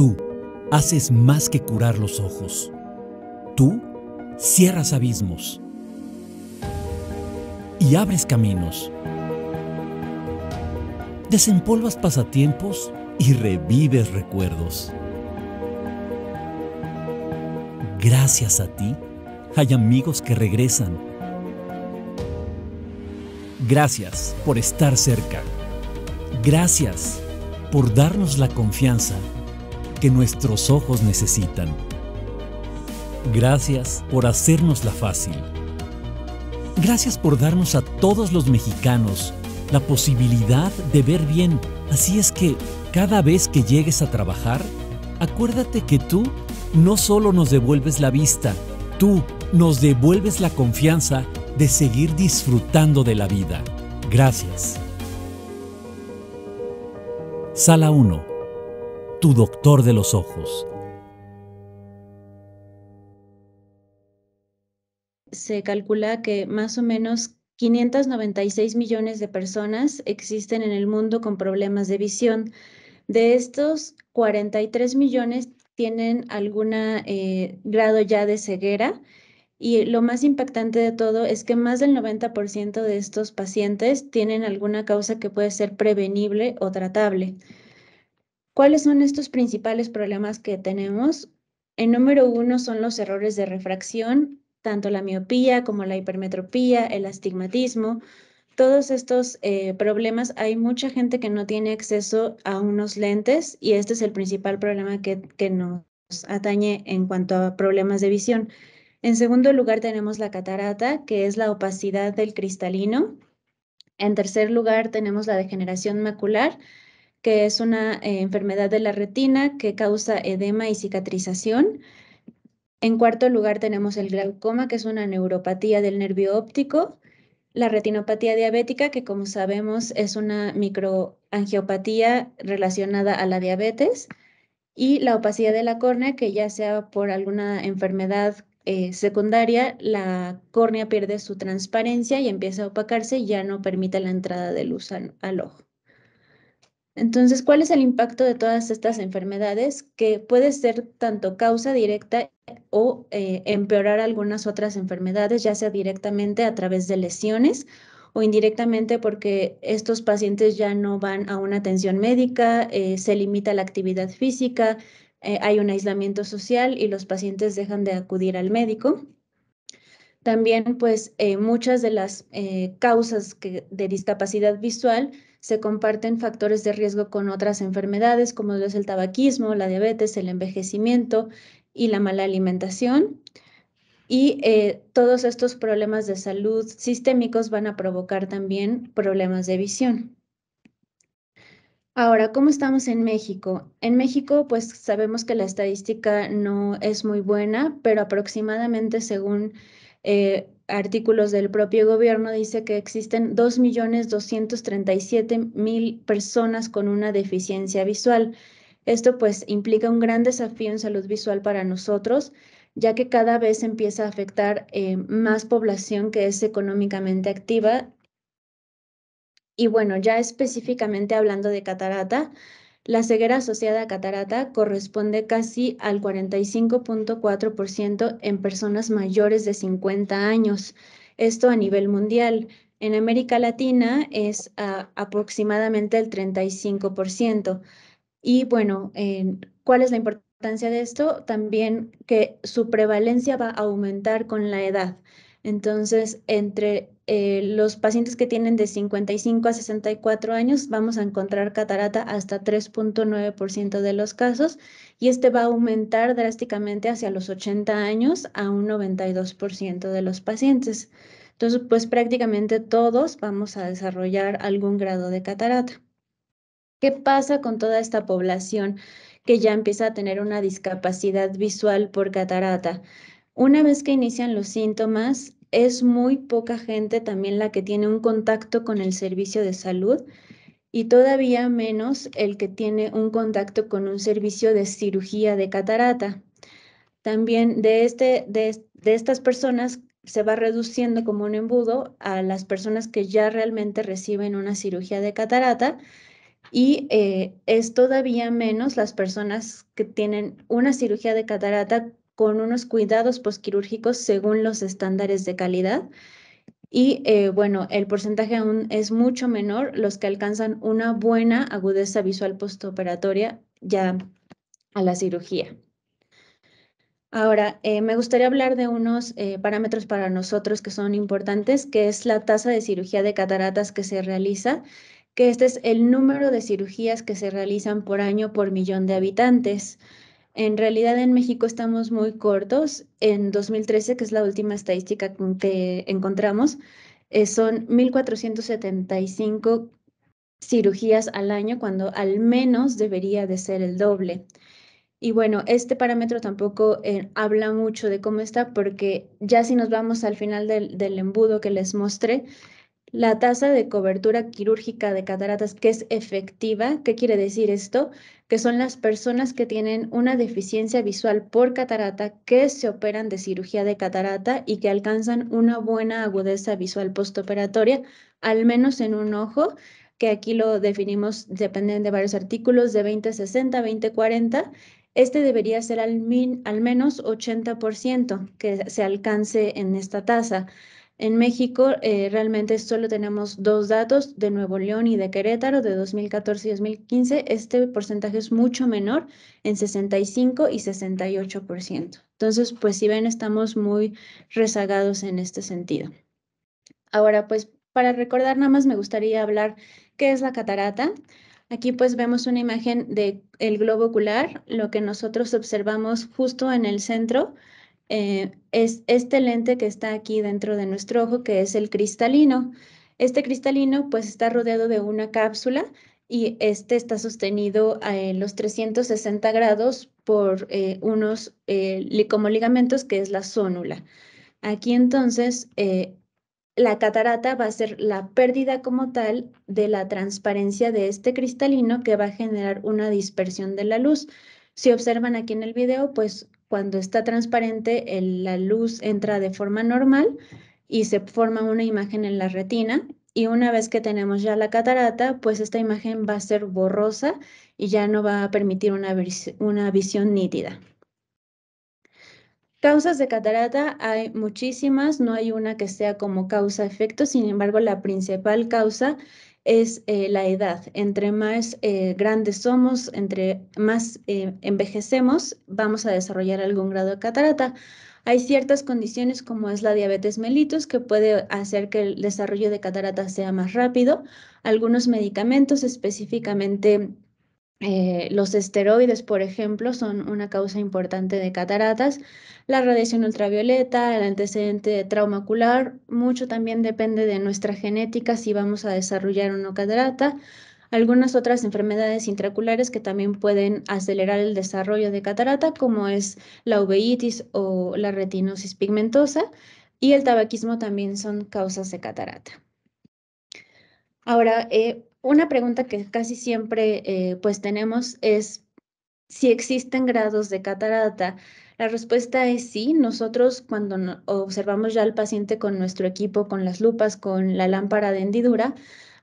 Tú haces más que curar los ojos. Tú cierras abismos y abres caminos. Desempolvas pasatiempos y revives recuerdos. Gracias a ti, hay amigos que regresan. Gracias por estar cerca. Gracias por darnos la confianza que nuestros ojos necesitan. Gracias por hacérnosla fácil. Gracias por darnos a todos los mexicanos la posibilidad de ver bien. Así es que cada vez que llegues a trabajar, acuérdate que tú no solo nos devuelves la vista, tú nos devuelves la confianza de seguir disfrutando de la vida. Gracias. Sala 1. Tu doctor de los ojos. Se calcula que más o menos 596 millones de personas existen en el mundo con problemas de visión. De estos, 43 millones tienen algún grado ya de ceguera, y lo más impactante de todo es que más del 90% de estos pacientes tienen alguna causa que puede ser prevenible o tratable. ¿Cuáles son estos principales problemas que tenemos? El número 1 son los errores de refracción, tanto la miopía como la hipermetropía, el astigmatismo. Todos estos problemas, hay mucha gente que no tiene acceso a unos lentes, y este es el principal problema que nos atañe en cuanto a problemas de visión. En segundo lugar tenemos la catarata, que es la opacidad del cristalino. En tercer lugar tenemos la degeneración macular, que es una enfermedad de la retina que causa edema y cicatrización. En cuarto lugar tenemos el glaucoma, que es una neuropatía del nervio óptico. La retinopatía diabética, que como sabemos es una microangiopatía relacionada a la diabetes. Y la opacidad de la córnea, que ya sea por alguna enfermedad secundaria, la córnea pierde su transparencia y empieza a opacarse y ya no permite la entrada de luz al ojo. Entonces, ¿cuál es el impacto de todas estas enfermedades? Que puede ser tanto causa directa o empeorar algunas otras enfermedades, ya sea directamente a través de lesiones o indirectamente porque estos pacientes ya no van a una atención médica, se limita la actividad física, hay un aislamiento social y los pacientes dejan de acudir al médico. También, pues, muchas de las causas de discapacidad visual se comparten factores de riesgo con otras enfermedades, como lo es el tabaquismo, la diabetes, el envejecimiento y la mala alimentación. Y todos estos problemas de salud sistémicos van a provocar también problemas de visión. Ahora, ¿cómo estamos en México? En México, pues sabemos que la estadística no es muy buena, pero aproximadamente según artículos del propio gobierno, dice que existen 2.237.000 personas con una deficiencia visual. Esto pues implica un gran desafío en salud visual para nosotros, ya que cada vez empieza a afectar más población que es económicamente activa. Y bueno, ya específicamente hablando de catarata, la ceguera asociada a catarata corresponde casi al 45.4% en personas mayores de 50 años. Esto a nivel mundial. En América Latina es aproximadamente el 35%. Y bueno, ¿cuál es la importancia de esto? También que su prevalencia va a aumentar con la edad. Entonces, entre los pacientes que tienen de 55 a 64 años, vamos a encontrar catarata hasta 3.9% de los casos, y este va a aumentar drásticamente hacia los 80 años a un 92% de los pacientes. Entonces, pues prácticamente todos vamos a desarrollar algún grado de catarata. ¿Qué pasa con toda esta población que ya empieza a tener una discapacidad visual por catarata? Una vez que inician los síntomas, es muy poca gente también la que tiene un contacto con el servicio de salud, y todavía menos el que tiene un contacto con un servicio de cirugía de catarata. También de estas personas se va reduciendo como un embudo a las personas que ya realmente reciben una cirugía de catarata, y es todavía menos las personas que tienen una cirugía de catarata con unos cuidados posquirúrgicos según los estándares de calidad. Y bueno, el porcentaje aún es mucho menor los que alcanzan una buena agudeza visual postoperatoria ya a la cirugía. Ahora, me gustaría hablar de unos parámetros para nosotros que son importantes, que es la tasa de cirugía de cataratas que se realiza, que este es el número de cirugías que se realizan por año por millón de habitantes. En realidad en México estamos muy cortos. En 2013, que es la última estadística que encontramos, son 1,475 cirugías al año, cuando al menos debería de ser el doble. Y bueno, este parámetro tampoco habla mucho de cómo está, porque ya si nos vamos al final del embudo que les mostré, la tasa de cobertura quirúrgica de cataratas que es efectiva, ¿qué quiere decir esto? Que son las personas que tienen una deficiencia visual por catarata, que se operan de cirugía de catarata y que alcanzan una buena agudeza visual postoperatoria, al menos en un ojo, que aquí lo definimos, dependen de varios artículos, de 20/60, 20/40. Este debería ser al menos 80% que se alcance en esta tasa. En México realmente solo tenemos dos datos, de Nuevo León y de Querétaro, de 2014 y 2015. Este porcentaje es mucho menor, en 65 y 68%. Entonces, pues si ven, estamos muy rezagados en este sentido. Ahora, pues para recordar nada más me gustaría hablar qué es la catarata. Aquí pues vemos una imagen del globo ocular. Lo que nosotros observamos justo en el centro es este lente que está aquí dentro de nuestro ojo, que es el cristalino. Este cristalino pues está rodeado de una cápsula y este está sostenido a los 360 grados por unos como ligamentos, que es la zónula. Aquí entonces la catarata va a ser la pérdida como tal de la transparencia de este cristalino, que va a generar una dispersión de la luz. Si observan aquí en el video, pues cuando está transparente, la luz entra de forma normal y se forma una imagen en la retina. Y una vez que tenemos ya la catarata, pues esta imagen va a ser borrosa y ya no va a permitir una visión nítida. Causas de catarata hay muchísimas, no hay una que sea como causa-efecto. Sin embargo, la principal causa es la edad. Entre más grandes somos, entre más envejecemos, vamos a desarrollar algún grado de catarata. Hay ciertas condiciones, como es la diabetes mellitus, que puede hacer que el desarrollo de catarata sea más rápido. Algunos medicamentos, específicamente los esteroides, por ejemplo, son una causa importante de cataratas. La radiación ultravioleta, el antecedente de trauma ocular, mucho también depende de nuestra genética si vamos a desarrollar o no catarata. Algunas otras enfermedades intraoculares que también pueden acelerar el desarrollo de catarata, como es la uveitis o la retinosis pigmentosa, y el tabaquismo también son causas de catarata. Ahora, una pregunta que casi siempre pues tenemos es si existen grados de catarata. La respuesta es sí. Nosotros cuando observamos ya al paciente con nuestro equipo, con las lupas, con la lámpara de hendidura,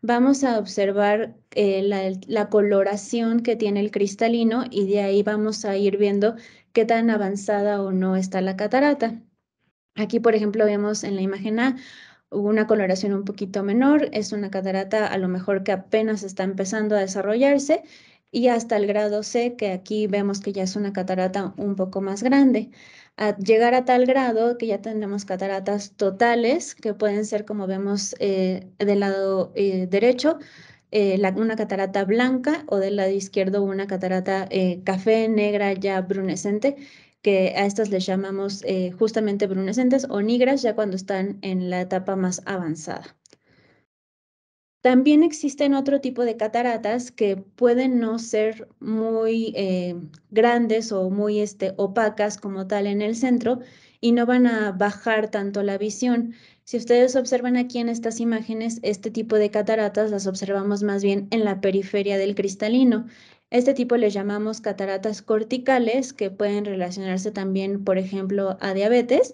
vamos a observar la coloración que tiene el cristalino, y de ahí vamos a ir viendo qué tan avanzada o no está la catarata. Aquí, por ejemplo, vemos en la imagen A una coloración un poquito menor, es una catarata a lo mejor que apenas está empezando a desarrollarse, y hasta el grado C, que aquí vemos que ya es una catarata un poco más grande. A llegar a tal grado que ya tenemos cataratas totales, que pueden ser, como vemos del lado derecho, una catarata blanca, o del lado izquierdo una catarata café, negra, ya brunescente, que a estas les llamamos justamente brunescentes o negras, ya cuando están en la etapa más avanzada. También existen otro tipo de cataratas que pueden no ser muy grandes o muy opacas como tal en el centro, y no van a bajar tanto la visión. Si ustedes observan aquí en estas imágenes, este tipo de cataratas las observamos más bien en la periferia del cristalino. Este tipo les llamamos cataratas corticales, que pueden relacionarse también, por ejemplo, a diabetes,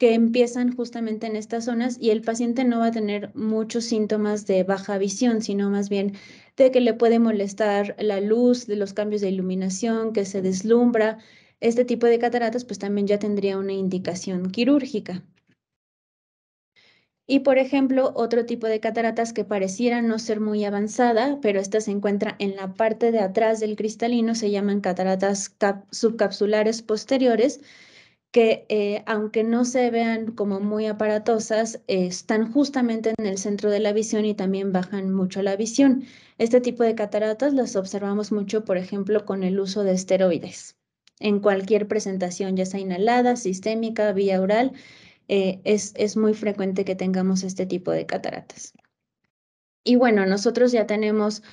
que empiezan justamente en estas zonas y el paciente no va a tener muchos síntomas de baja visión, sino más bien de que le puede molestar la luz, de los cambios de iluminación, que se deslumbra. Este tipo de cataratas pues también ya tendría una indicación quirúrgica. Y por ejemplo, otro tipo de cataratas que pareciera no ser muy avanzada, pero esta se encuentra en la parte de atrás del cristalino, se llaman cataratas subcapsulares posteriores, que aunque no se vean como muy aparatosas, están justamente en el centro de la visión y también bajan mucho la visión. Este tipo de cataratas las observamos mucho, por ejemplo, con el uso de esteroides. En cualquier presentación, ya sea inhalada, sistémica, vía oral, es muy frecuente que tengamos este tipo de cataratas. Y bueno, nosotros ya tenemos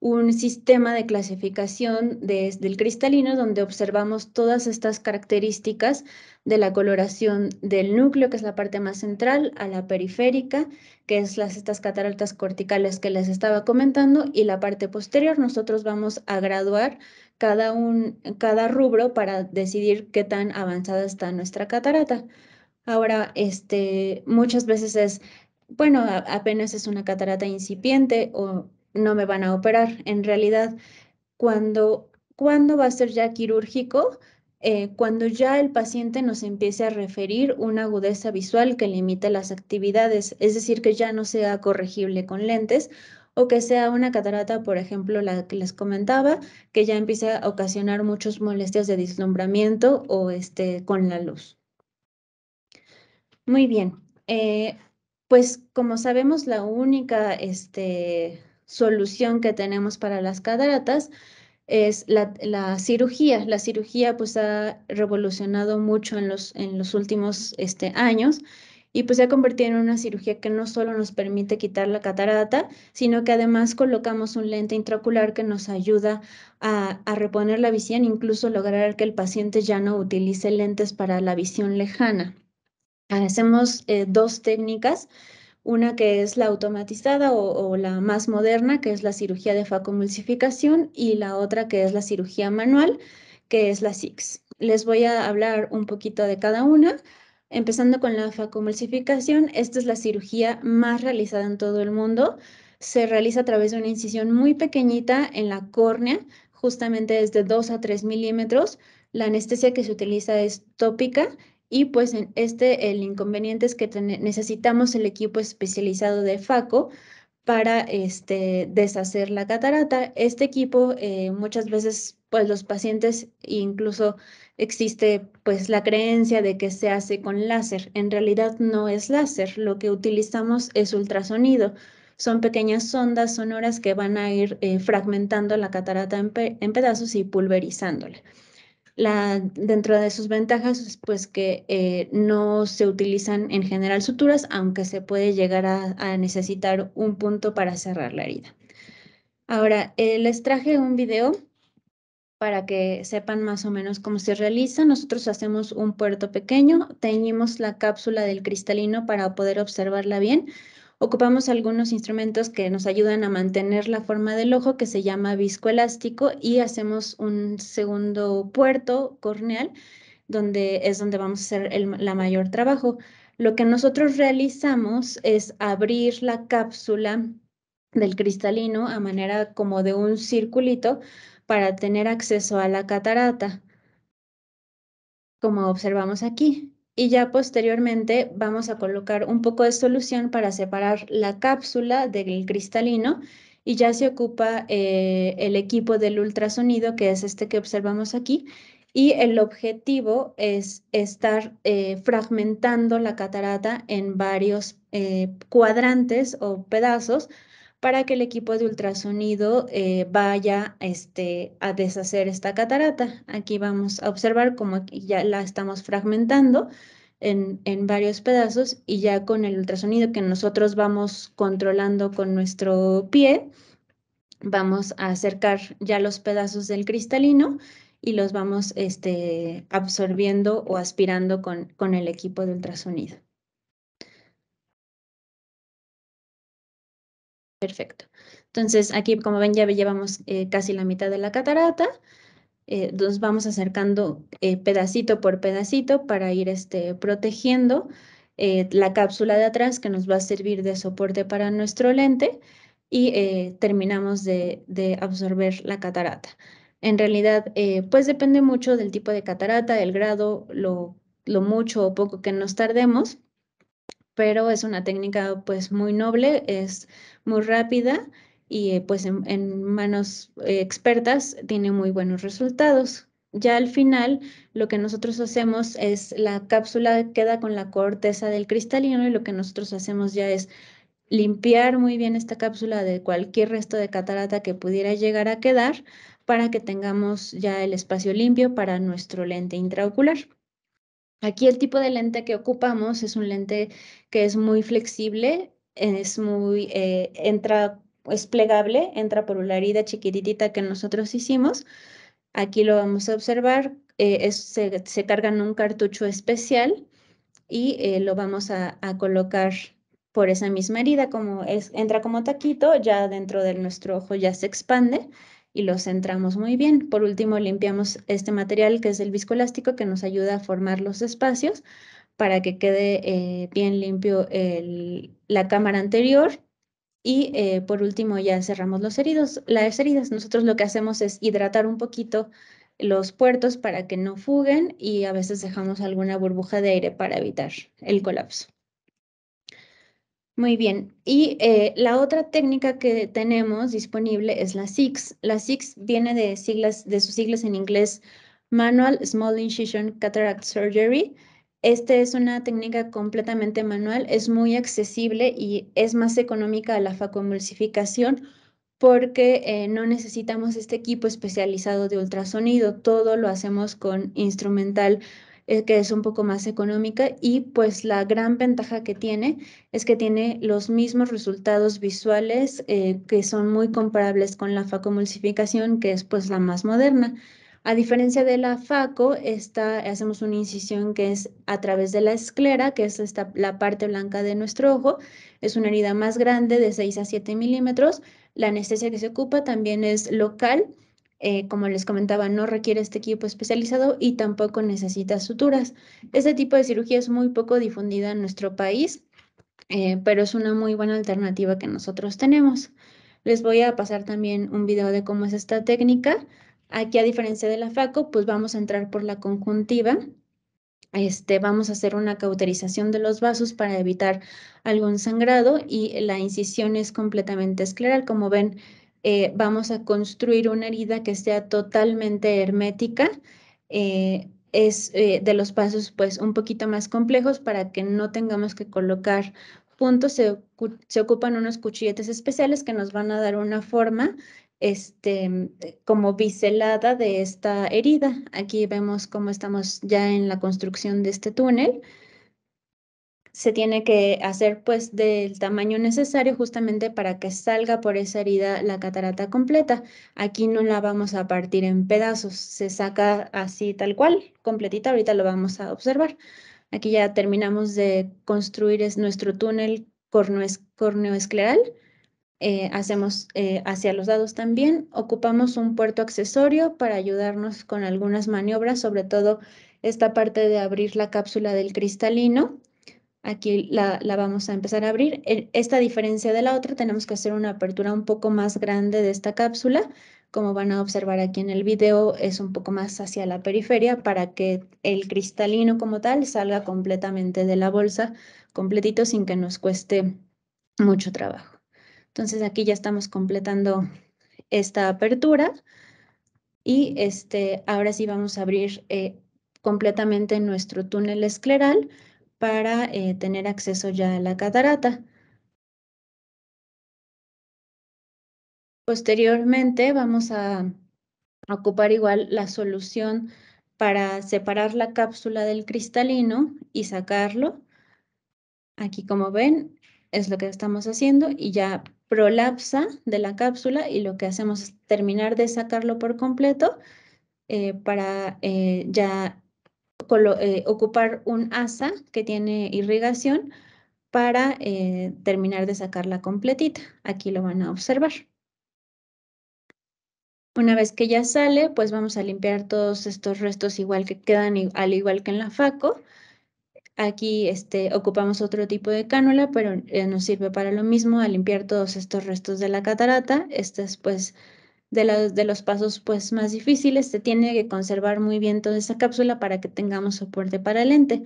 un sistema de clasificación del cristalino donde observamos todas estas características de la coloración del núcleo, que es la parte más central, a la periférica, que es estas cataratas corticales que les estaba comentando, y la parte posterior. Nosotros vamos a graduar cada rubro para decidir qué tan avanzada está nuestra catarata. Ahora, muchas veces bueno, apenas es una catarata incipiente o no me van a operar. En realidad, cuando va a ser ya quirúrgico, cuando ya el paciente nos empiece a referir una agudeza visual que limite las actividades, es decir, que ya no sea corregible con lentes o que sea una catarata, por ejemplo, la que les comentaba, que ya empiece a ocasionar muchas molestias de deslumbramiento o con la luz. Muy bien. Pues como sabemos, la única solución que tenemos para las cataratas es la cirugía. La cirugía pues ha revolucionado mucho en los últimos años y pues se ha convertido en una cirugía que no solo nos permite quitar la catarata, sino que además colocamos un lente intraocular que nos ayuda a reponer la visión, incluso lograr que el paciente ya no utilice lentes para la visión lejana. Hacemos dos técnicas, una que es la automatizada o la más moderna, que es la cirugía de facomulsificación, y la otra que es la cirugía manual, que es la SIX. Les voy a hablar un poquito de cada una, empezando con la facomulsificación. Esta es la cirugía más realizada en todo el mundo. Se realiza a través de una incisión muy pequeñita en la córnea, justamente desde 2 a 3 milímetros. La anestesia que se utiliza es tópica y pues en el inconveniente es que necesitamos el equipo especializado de FACO para deshacer la catarata. Este equipo muchas veces pues los pacientes incluso existe pues la creencia de que se hace con láser. En realidad no es láser, lo que utilizamos es ultrasonido. Son pequeñas sondas sonoras que van a ir fragmentando la catarata en pedazos y pulverizándola. Dentro de sus ventajas es pues que no se utilizan en general suturas, aunque se puede llegar a necesitar un punto para cerrar la herida. Ahora, les traje un video para que sepan más o menos cómo se realiza. Nosotros hacemos un puerto pequeño, teñimos la cápsula del cristalino para poder observarla bien. Ocupamos algunos instrumentos que nos ayudan a mantener la forma del ojo, que se llama viscoelástico, y hacemos un segundo puerto corneal, donde es donde vamos a hacer la mayor trabajo. Lo que nosotros realizamos es abrir la cápsula del cristalino a manera como de un circulito para tener acceso a la catarata, como observamos aquí. Y ya posteriormente vamos a colocar un poco de solución para separar la cápsula del cristalino y ya se ocupa el equipo del ultrasonido, que es este que observamos aquí, y el objetivo es estar fragmentando la catarata en varios cuadrantes o pedazos para que el equipo de ultrasonido vaya a deshacer esta catarata. Aquí vamos a observar cómo aquí ya la estamos fragmentando en varios pedazos y ya con el ultrasonido que nosotros vamos controlando con nuestro pie, vamos a acercar ya los pedazos del cristalino y los vamos absorbiendo o aspirando con el equipo de ultrasonido. Perfecto. Entonces, aquí, como ven, ya llevamos casi la mitad de la catarata. nos vamos acercando pedacito por pedacito para ir protegiendo la cápsula de atrás que nos va a servir de soporte para nuestro lente y terminamos de absorber la catarata. En realidad, pues depende mucho del tipo de catarata, el grado, lo mucho o poco que nos tardemos, pero es una técnica pues muy noble, es muy rápida y pues en manos expertas tiene muy buenos resultados. Ya al final, lo que nosotros hacemos es la cápsula queda con la corteza del cristalino y lo que nosotros hacemos ya es limpiar muy bien esta cápsula de cualquier resto de catarata que pudiera llegar a quedar para que tengamos ya el espacio limpio para nuestro lente intraocular. Aquí el tipo de lente que ocupamos es un lente que es muy flexible, es plegable, entra por la herida chiquitita que nosotros hicimos. Aquí lo vamos a observar, se carga en un cartucho especial y lo vamos a colocar por esa misma herida, entra como taquito, ya dentro de nuestro ojo ya se expande y lo centramos muy bien. Por último, limpiamos este material que es el viscoelástico que nos ayuda a formar los espacios para que quede bien limpio la cámara anterior. Y por último ya cerramos las heridas. Nosotros lo que hacemos es hidratar un poquito los puertos para que no fuguen y a veces dejamos alguna burbuja de aire para evitar el colapso. Muy bien. Y la otra técnica que tenemos disponible es la SICS. La SICS viene de sus siglas en inglés Manual Small Incision Cataract Surgery. Esta es una técnica completamente manual, es muy accesible y es más económica a la facomulsificación porque no necesitamos este equipo especializado de ultrasonido, todo lo hacemos con instrumental que es un poco más económica y pues la gran ventaja que tiene es que tiene los mismos resultados visuales que son muy comparables con la facomulsificación, que es pues la más moderna. A diferencia de la faco, hacemos una incisión que es a través de la esclera, que es la parte blanca de nuestro ojo. Es una herida más grande de 6 a 7 milímetros. La anestesia que se ocupa también es local. Como les comentaba, no requiere este equipo especializado y tampoco necesita suturas. Este tipo de cirugía es muy poco difundida en nuestro país, pero es una muy buena alternativa que nosotros tenemos. Les voy a pasar también un video de cómo es esta técnica. Aquí, a diferencia de la faco, pues vamos a entrar por la conjuntiva. Vamos a hacer una cauterización de los vasos para evitar algún sangrado y la incisión es completamente escleral. Como ven, vamos a construir una herida que sea totalmente hermética. Es de los pasos pues un poquito más complejos para que no tengamos que colocar puntos. Se ocupan unos cuchilletes especiales que nos van a dar una forma como biselada de esta herida. Aquí vemos cómo estamos ya en la construcción de este túnel. Se tiene que hacer pues del tamaño necesario justamente para que salga por esa herida la catarata completa. Aquí no la vamos a partir en pedazos, se saca así tal cual, completita. Ahorita lo vamos a observar. Aquí ya terminamos de construir nuestro túnel córneo-escleral. Hacemos hacia los lados también. Ocupamos un puerto accesorio para ayudarnos con algunas maniobras, sobre todo esta parte de abrir la cápsula del cristalino. Aquí la vamos a empezar a abrir. Esta diferencia de la otra, tenemos que hacer una apertura un poco más grande de esta cápsula. Como van a observar aquí en el video, es un poco más hacia la periferia para que el cristalino como tal salga completamente de la bolsa, completito, sin que nos cueste mucho trabajo. Entonces aquí ya estamos completando esta apertura y ahora sí vamos a abrir completamente nuestro túnel escleral para tener acceso ya a la catarata. Posteriormente vamos a ocupar igual la solución para separar la cápsula del cristalino y sacarlo. Aquí, como ven, es lo que estamos haciendo y ya prolapsa de la cápsula y lo que hacemos es terminar de sacarlo por completo para ya ocupar un asa que tiene irrigación para terminar de sacarla completita. Aquí lo van a observar. Una vez que ya sale, pues vamos a limpiar todos estos restos igual que quedan, al igual que en la Faco. Aquí ocupamos otro tipo de cánula, pero nos sirve para lo mismo, a limpiar todos estos restos de la catarata. Este es pues de los pasos pues más difíciles. Se tiene que conservar muy bien toda esa cápsula para que tengamos soporte para el lente.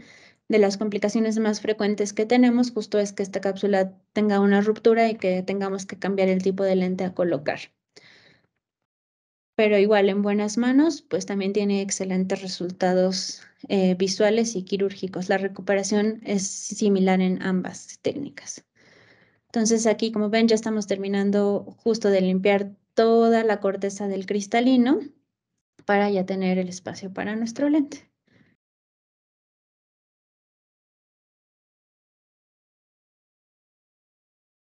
De las complicaciones más frecuentes que tenemos justo es que esta cápsula tenga una ruptura y que tengamos que cambiar el tipo de lente a colocar. Pero igual en buenas manos, pues también tiene excelentes resultados visuales y quirúrgicos. La recuperación es similar en ambas técnicas. Entonces aquí, como ven, ya estamos terminando justo de limpiar toda la corteza del cristalino para ya tener el espacio para nuestro lente.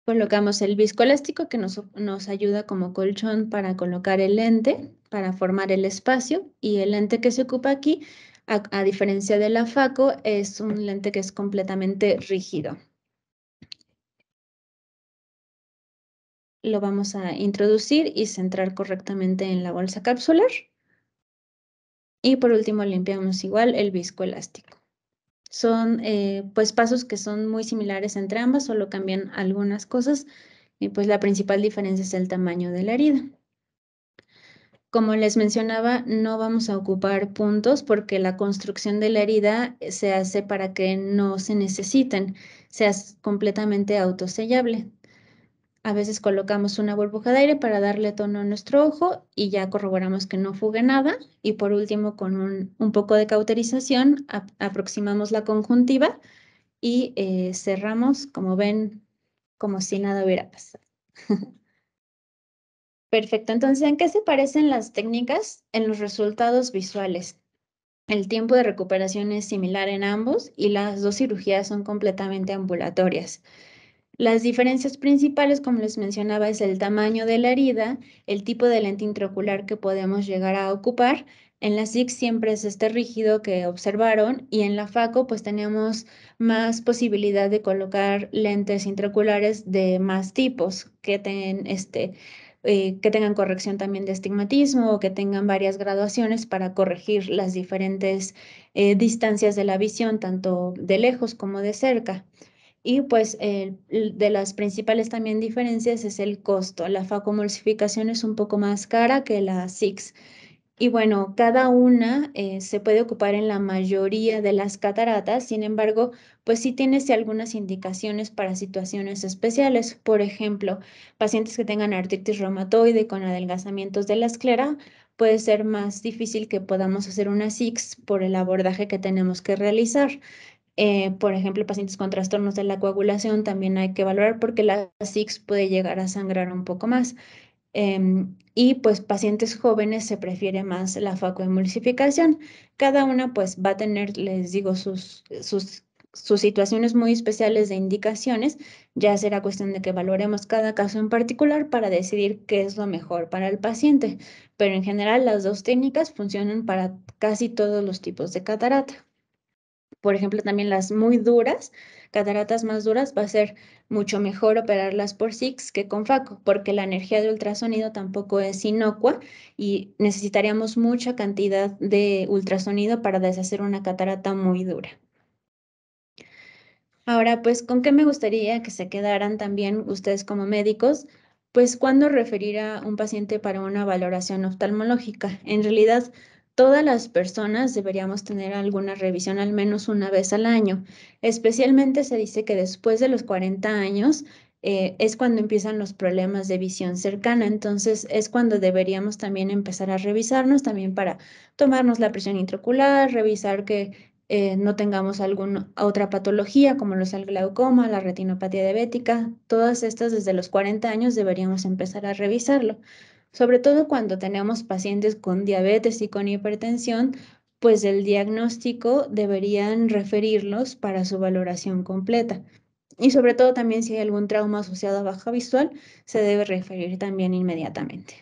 Colocamos el viscoelástico que nos ayuda como colchón para colocar el lente, para formar el espacio, y el lente que se ocupa aquí, a diferencia de la Faco, es un lente que es completamente rígido. Lo vamos a introducir y centrar correctamente en la bolsa capsular. Y por último limpiamos igual el viscoelástico. Son pues pasos que son muy similares entre ambas, solo cambian algunas cosas y pues la principal diferencia es el tamaño de la herida. Como les mencionaba, no vamos a ocupar puntos porque la construcción de la herida se hace para que no se necesiten, sea completamente autosellable. A veces colocamos una burbuja de aire para darle tono a nuestro ojo y ya corroboramos que no fugue nada. Y por último, con un poco de cauterización, aproximamos la conjuntiva y cerramos, como ven, como si nada hubiera pasado. Perfecto, entonces, ¿en qué se parecen las técnicas? En los resultados visuales. El tiempo de recuperación es similar en ambos y las dos cirugías son completamente ambulatorias. Las diferencias principales, como les mencionaba, es el tamaño de la herida, el tipo de lente intraocular que podemos llegar a ocupar. En la SIX siempre es este rígido que observaron y en la FACO pues tenemos más posibilidad de colocar lentes intraoculares de más tipos que tengan corrección también de astigmatismo o que tengan varias graduaciones para corregir las diferentes distancias de la visión, tanto de lejos como de cerca. Y pues de las principales también diferencias es el costo. La facomulsificación es un poco más cara que la SIX. Y bueno, cada una se puede ocupar en la mayoría de las cataratas, sin embargo, pues sí tiene algunas indicaciones para situaciones especiales. Por ejemplo, pacientes que tengan artritis reumatoide con adelgazamientos de la esclera, puede ser más difícil que podamos hacer una SIX por el abordaje que tenemos que realizar. Por ejemplo, pacientes con trastornos de la coagulación también hay que valorar porque la SIX puede llegar a sangrar un poco más. Y pues pacientes jóvenes se prefiere más la facoemulsificación. Cada una pues va a tener, les digo, sus situaciones muy especiales de indicaciones. Ya será cuestión de que valoremos cada caso en particular para decidir qué es lo mejor para el paciente. Pero en general las dos técnicas funcionan para casi todos los tipos de catarata. Por ejemplo, también las muy duras, cataratas más duras, va a ser mucho mejor operarlas por SIX que con FACO, porque la energía de ultrasonido tampoco es inocua y necesitaríamos mucha cantidad de ultrasonido para deshacer una catarata muy dura. Ahora, pues, ¿con qué me gustaría que se quedaran también ustedes como médicos? Pues, ¿cuándo referir a un paciente para una valoración oftalmológica? En realidad, todas las personas deberíamos tener alguna revisión al menos una vez al año. Especialmente se dice que después de los 40 años es cuando empiezan los problemas de visión cercana. Entonces, es cuando deberíamos también empezar a revisarnos también para tomarnos la presión intraocular, revisar que no tengamos alguna otra patología como lo es el glaucoma, la retinopatía diabética, todas estas desde los 40 años deberíamos empezar a revisarlo. Sobre todo cuando tenemos pacientes con diabetes y con hipertensión, pues el diagnóstico deberían referirlos para su valoración completa. Y sobre todo también si hay algún trauma asociado a baja visual, se debe referir también inmediatamente.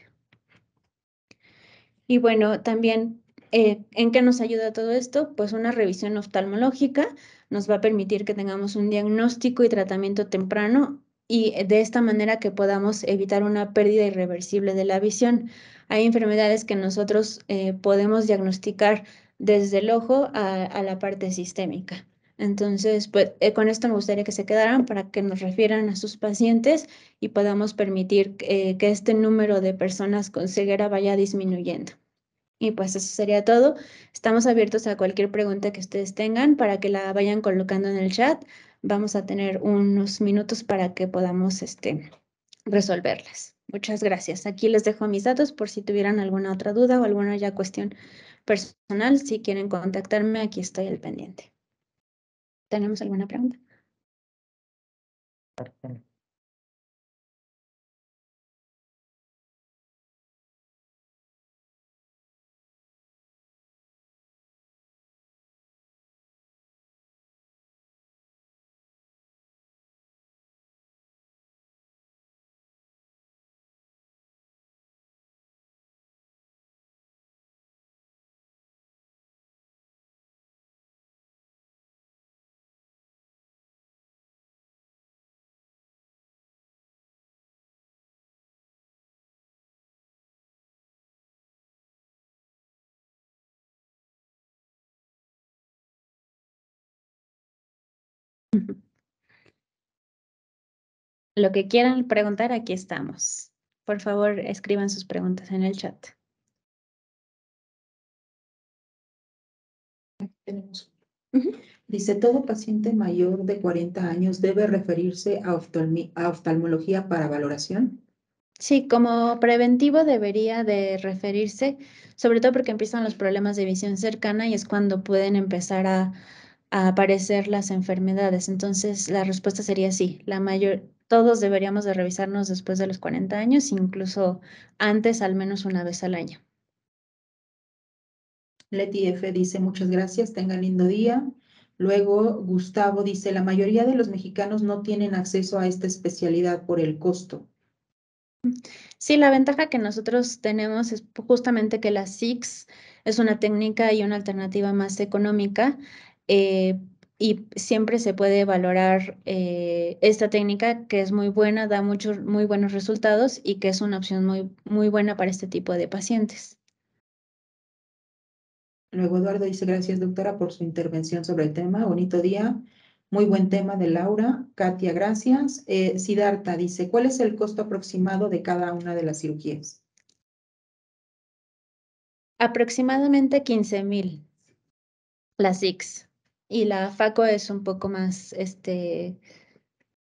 Y bueno, también, ¿en qué nos ayuda todo esto? Pues una revisión oftalmológica nos va a permitir que tengamos un diagnóstico y tratamiento temprano y de esta manera que podamos evitar una pérdida irreversible de la visión. Hay enfermedades que nosotros podemos diagnosticar desde el ojo a la parte sistémica. Entonces, pues con esto me gustaría que se quedaran para que nos refieran a sus pacientes y podamos permitir que este número de personas con ceguera vaya disminuyendo. Y pues eso sería todo. Estamos abiertos a cualquier pregunta que ustedes tengan para que la vayan colocando en el chat. Vamos a tener unos minutos para que podamos resolverlas. Muchas gracias. Aquí les dejo mis datos por si tuvieran alguna otra duda o alguna ya cuestión personal. Si quieren contactarme, aquí estoy al pendiente. ¿Tenemos alguna pregunta? Lo que quieran preguntar, aquí estamos. Por favor, escriban sus preguntas en el chat. Tenemos. Dice, ¿todo paciente mayor de 40 años debe referirse a oftalmología para valoración? Sí, como preventivo debería de referirse, sobre todo porque empiezan los problemas de visión cercana y es cuando pueden empezar a aparecer las enfermedades. Entonces, la respuesta sería sí. Todos deberíamos de revisarnos después de los 40 años, incluso antes, al menos una vez al año. Leti F. dice, muchas gracias, tengan lindo día. Luego, Gustavo dice, la mayoría de los mexicanos no tienen acceso a esta especialidad por el costo. Sí, la ventaja que nosotros tenemos es justamente que la SIX es una técnica y una alternativa más económica y siempre se puede valorar esta técnica que es muy buena, da muchos muy buenos resultados y que es una opción muy buena para este tipo de pacientes. Luego, Eduardo dice, gracias, doctora, por su intervención sobre el tema. Bonito día. Muy buen tema de Laura. Katia, gracias. Siddhartha dice, ¿cuál es el costo aproximado de cada una de las cirugías? Aproximadamente 15,000 la SIX y la FACO es un poco más,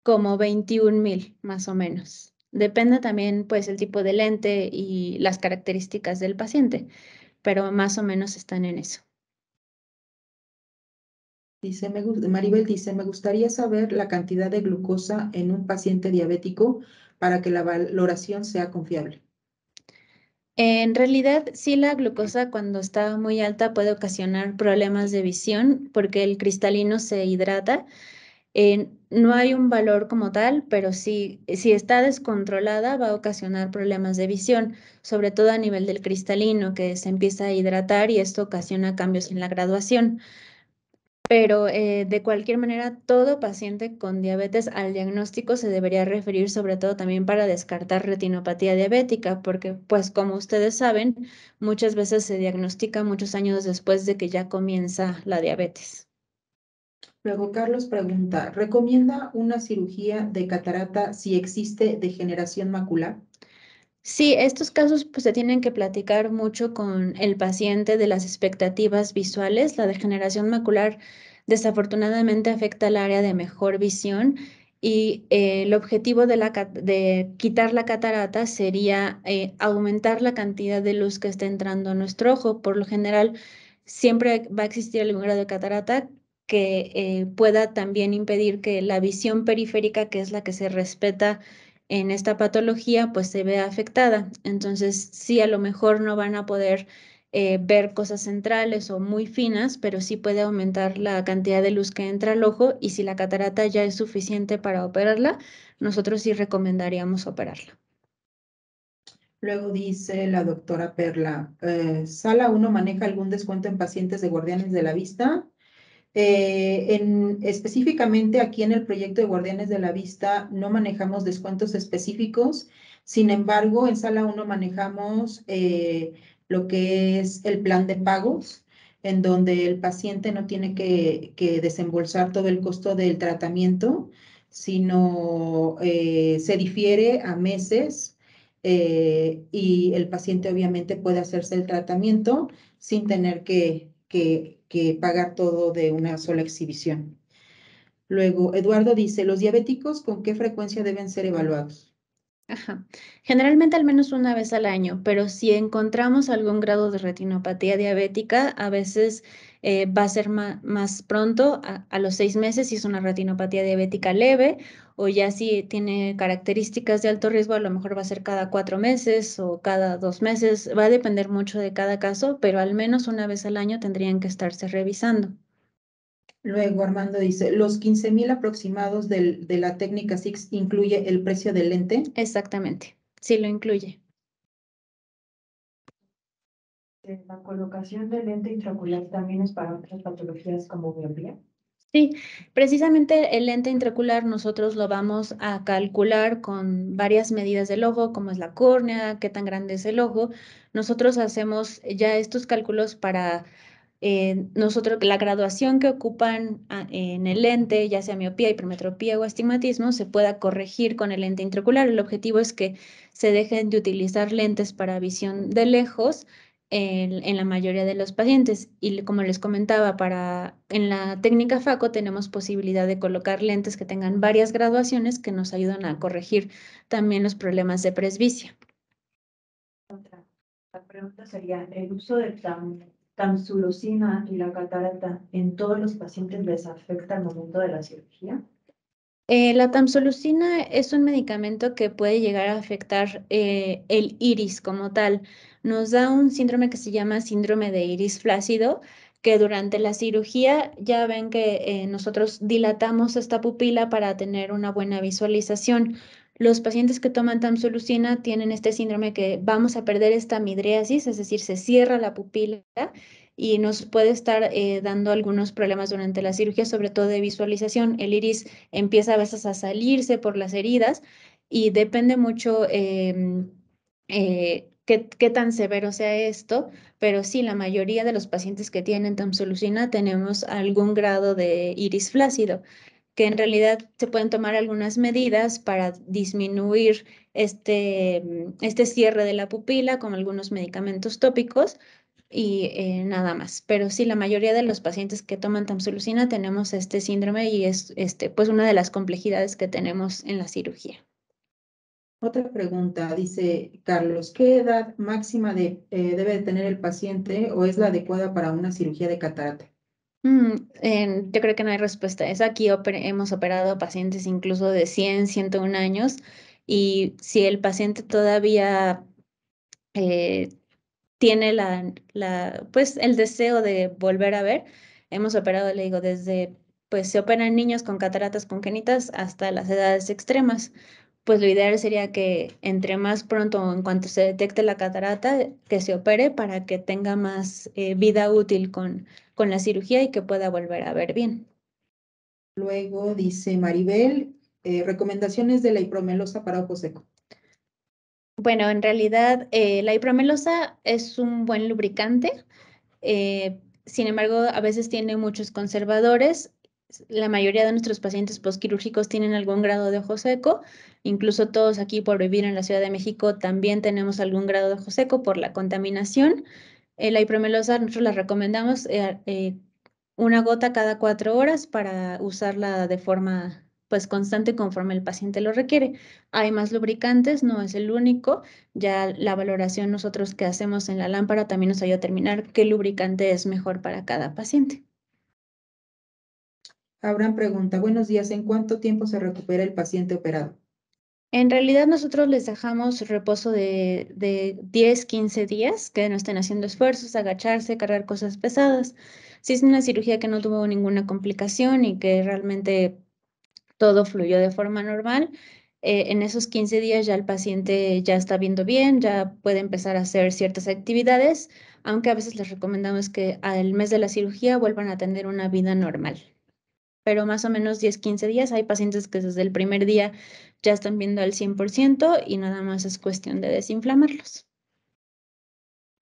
como 21,000 más o menos. Depende también pues el tipo de lente y las características del paciente, pero más o menos están en eso. Dice, Maribel dice, me gustaría saber la cantidad de glucosa en un paciente diabético para que la valoración sea confiable. En realidad, sí, la glucosa cuando está muy alta puede ocasionar problemas de visión porque el cristalino se hidrata. No hay un valor como tal, pero sí, si está descontrolada va a ocasionar problemas de visión, sobre todo a nivel del cristalino que se empieza a hidratar y esto ocasiona cambios en la graduación. Pero de cualquier manera, todo paciente con diabetes al diagnóstico se debería referir sobre todo también para descartar retinopatía diabética, porque pues como ustedes saben, muchas veces se diagnostica muchos años después de que ya comienza la diabetes. Luego, Carlos pregunta, ¿recomienda una cirugía de catarata si existe degeneración macular? Sí, estos casos pues se tienen que platicar mucho con el paciente de las expectativas visuales. La degeneración macular desafortunadamente afecta al área de mejor visión y el objetivo de quitar la catarata sería aumentar la cantidad de luz que está entrando a nuestro ojo. Por lo general, siempre va a existir algún grado de catarata que pueda también impedir que la visión periférica, que es la que se respeta en esta patología, pues se ve afectada. Entonces, sí, a lo mejor no van a poder ver cosas centrales o muy finas, pero sí puede aumentar la cantidad de luz que entra al ojo y si la catarata ya es suficiente para operarla, nosotros sí recomendaríamos operarla. Luego dice la doctora Perla, ¿Sala 1 maneja algún descuento en pacientes de Guardianes de la Vista? Específicamente aquí en el proyecto de Guardianes de la Vista no manejamos descuentos específicos. Sin embargo, en Sala 1 manejamos lo que es el plan de pagos, en donde el paciente no tiene que desembolsar todo el costo del tratamiento, sino se difiere a meses y el paciente obviamente puede hacerse el tratamiento sin tener que pagar todo de una sola exhibición. Luego, Eduardo dice, ¿los diabéticos con qué frecuencia deben ser evaluados? Ajá. Generalmente al menos una vez al año, pero si encontramos algún grado de retinopatía diabética, a veces va a ser más pronto, a los 6 meses, si es una retinopatía diabética leve, o ya si tiene características de alto riesgo, a lo mejor va a ser cada 4 meses o cada 2 meses. Va a depender mucho de cada caso, pero al menos una vez al año tendrían que estarse revisando. Luego, Armando dice, ¿los 15,000 aproximados de la técnica SIX incluye el precio del lente? Exactamente, sí lo incluye. ¿La colocación de lente intraocular también es para otras patologías como miopía? Sí, precisamente el lente intraocular nosotros lo vamos a calcular con varias medidas del ojo, como es la córnea, qué tan grande es el ojo. Nosotros hacemos ya estos cálculos para nosotros, la graduación que ocupan en el lente, ya sea miopía, hipermetropía o astigmatismo, se pueda corregir con el lente intraocular. El objetivo es que se dejen de utilizar lentes para visión de lejos en la mayoría de los pacientes. Y como les comentaba, en la técnica FACO tenemos posibilidad de colocar lentes que tengan varias graduaciones que nos ayudan a corregir también los problemas de presbicia. La pregunta sería, ¿el uso de tamsulosina y la catarata en todos los pacientes les afecta al momento de la cirugía? La tamsulusina es un medicamento que puede llegar a afectar el iris como tal. Nos da un síndrome que se llama síndrome de iris flácido, que durante la cirugía ya ven que nosotros dilatamos esta pupila para tener una buena visualización. Los pacientes que toman tamsulusina tienen este síndrome que vamos a perder esta midriasis, es decir, se cierra la pupila y nos puede estar dando algunos problemas durante la cirugía, sobre todo de visualización. El iris empieza a veces a salirse por las heridas y depende mucho qué tan severo sea esto, pero sí, la mayoría de los pacientes que tienen tamsulusina tenemos algún grado de iris flácido, que en realidad se pueden tomar algunas medidas para disminuir este cierre de la pupila, como algunos medicamentos tópicos, y nada más. Pero sí, la mayoría de los pacientes que toman tamsulusina tenemos este síndrome y es pues una de las complejidades que tenemos en la cirugía. Otra pregunta, dice Carlos, ¿qué edad máxima debe de tener el paciente o es la adecuada para una cirugía de catarata? Yo creo que no hay respuesta a eso. Aquí hemos operado pacientes incluso de 100, 101 años y si el paciente todavía eh, tiene pues el deseo de volver a ver. Hemos operado, le digo, pues se operan niños con cataratas congénitas hasta las edades extremas. Pues lo ideal sería que entre más pronto, en cuanto se detecte la catarata, que se opere para que tenga más vida útil con la cirugía y que pueda volver a ver bien. Luego dice Maribel, recomendaciones de la hipromelosa para ojo seco. Bueno, en realidad la hipromelosa es un buen lubricante. Sin embargo, a veces tiene muchos conservadores. La mayoría de nuestros pacientes postquirúrgicos tienen algún grado de ojo seco. Incluso todos aquí por vivir en la Ciudad de México también tenemos algún grado de ojo seco por la contaminación. La hipromelosa nosotros la recomendamos una gota cada 4 horas para usarla de forma pues constante conforme el paciente lo requiere. Hay más lubricantes, no es el único. Ya la valoración nosotros que hacemos en la lámpara también nos ayuda a determinar qué lubricante es mejor para cada paciente. Abraham pregunta, buenos días, ¿en cuánto tiempo se recupera el paciente operado? En realidad nosotros les dejamos reposo de 10, 15 días, que no estén haciendo esfuerzos, agacharse, cargar cosas pesadas. Si es una cirugía que no tuvo ninguna complicación y que realmente todo fluyó de forma normal, En esos 15 días ya el paciente ya está viendo bien, ya puede empezar a hacer ciertas actividades, aunque a veces les recomendamos que al mes de la cirugía vuelvan a tener una vida normal. Pero más o menos 10-15 días, hay pacientes que desde el primer día ya están viendo al 100% y nada más es cuestión de desinflamarlos.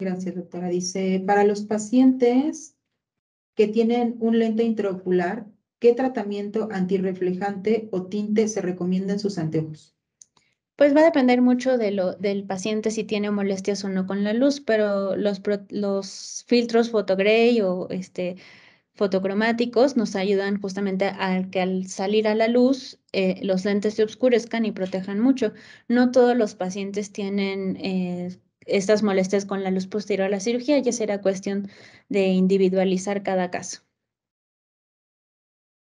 Gracias, doctora. Dice, para los pacientes que tienen un lente intraocular, ¿qué tratamiento antirreflejante o tinte se recomienda en sus anteojos? Pues va a depender mucho del paciente si tiene molestias o no con la luz, pero los filtros photogray o fotocromáticos nos ayudan justamente a que al salir a la luz los lentes se oscurezcan y protejan mucho. No todos los pacientes tienen estas molestias con la luz posterior a la cirugía, ya será cuestión de individualizar cada caso.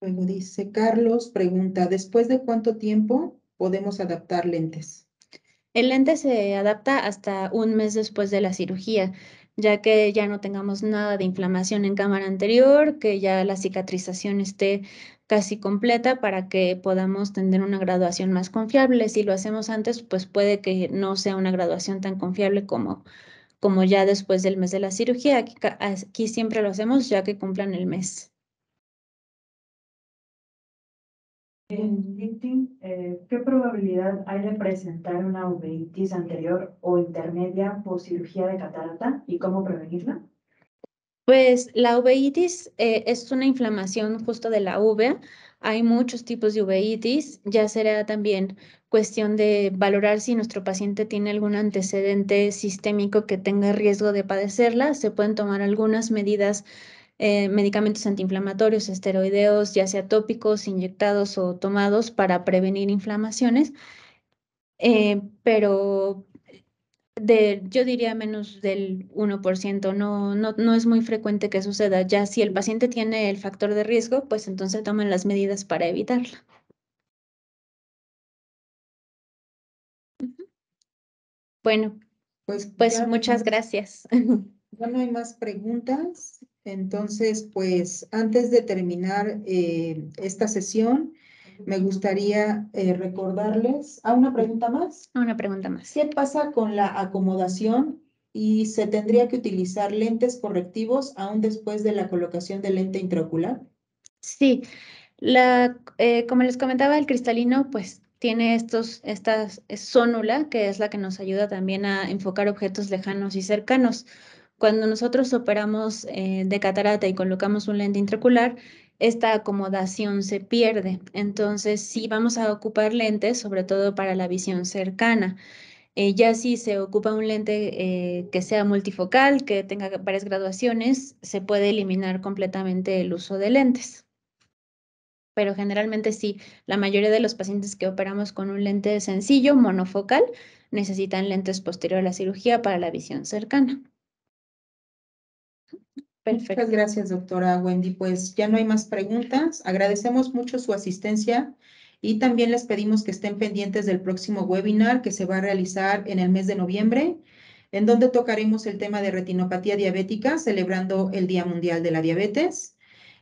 Luego dice, Carlos pregunta, ¿después de cuánto tiempo podemos adaptar lentes? El lente se adapta hasta un mes después de la cirugía, ya que ya no tengamos nada de inflamación en cámara anterior, que ya la cicatrización esté casi completa para que podamos tener una graduación más confiable. Si lo hacemos antes, pues puede que no sea una graduación tan confiable como ya después del mes de la cirugía. Aquí siempre lo hacemos ya que cumplan el mes. En LinkedIn, ¿qué probabilidad hay de presentar una uveitis anterior o intermedia por cirugía de catarata y cómo prevenirla? Pues la uveitis es una inflamación justo de la uvea. Hay muchos tipos de uveitis. Ya será también cuestión de valorar si nuestro paciente tiene algún antecedente sistémico que tenga riesgo de padecerla. Se pueden tomar algunas medidas, medicamentos antiinflamatorios, esteroideos, ya sea tópicos, inyectados o tomados para prevenir inflamaciones. Pero yo diría menos del 1%, no es muy frecuente que suceda. Ya si el paciente tiene el factor de riesgo, pues entonces tomen las medidas para evitarla. Bueno, Pues pues ya no hay muchas más, gracias. ya no hay más preguntas. Entonces, pues antes de terminar esta sesión, me gustaría recordarles, una pregunta más. Una pregunta más. ¿Qué pasa con la acomodación y se tendría que utilizar lentes correctivos aún después de la colocación del lente intraocular? Sí, como les comentaba, el cristalino pues tiene esta sónula que es la que nos ayuda también a enfocar objetos lejanos y cercanos. Cuando nosotros operamos de catarata y colocamos un lente intraocular, esta acomodación se pierde. Entonces, sí vamos a ocupar lentes, sobre todo para la visión cercana. Ya si se ocupa un lente que sea multifocal, que tenga varias graduaciones, se puede eliminar completamente el uso de lentes. Pero generalmente sí, la mayoría de los pacientes que operamos con un lente sencillo, monofocal, necesitan lentes posterior a la cirugía para la visión cercana. Perfecto. Muchas gracias, doctora Wendy. Pues ya no hay más preguntas. Agradecemos mucho su asistencia y también les pedimos que estén pendientes del próximo webinar que se va a realizar en el mes de noviembre, en donde tocaremos el tema de retinopatía diabética, celebrando el Día Mundial de la Diabetes.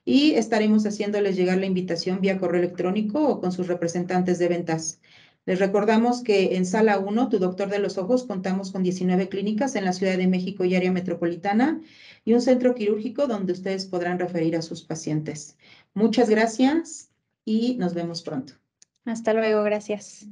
Y estaremos haciéndoles llegar la invitación vía correo electrónico o con sus representantes de ventas. Les recordamos que en Sala 1, tu doctor de los ojos, contamos con 19 clínicas en la Ciudad de México y área metropolitana y un centro quirúrgico donde ustedes podrán referir a sus pacientes. Muchas gracias y nos vemos pronto. Hasta luego, gracias.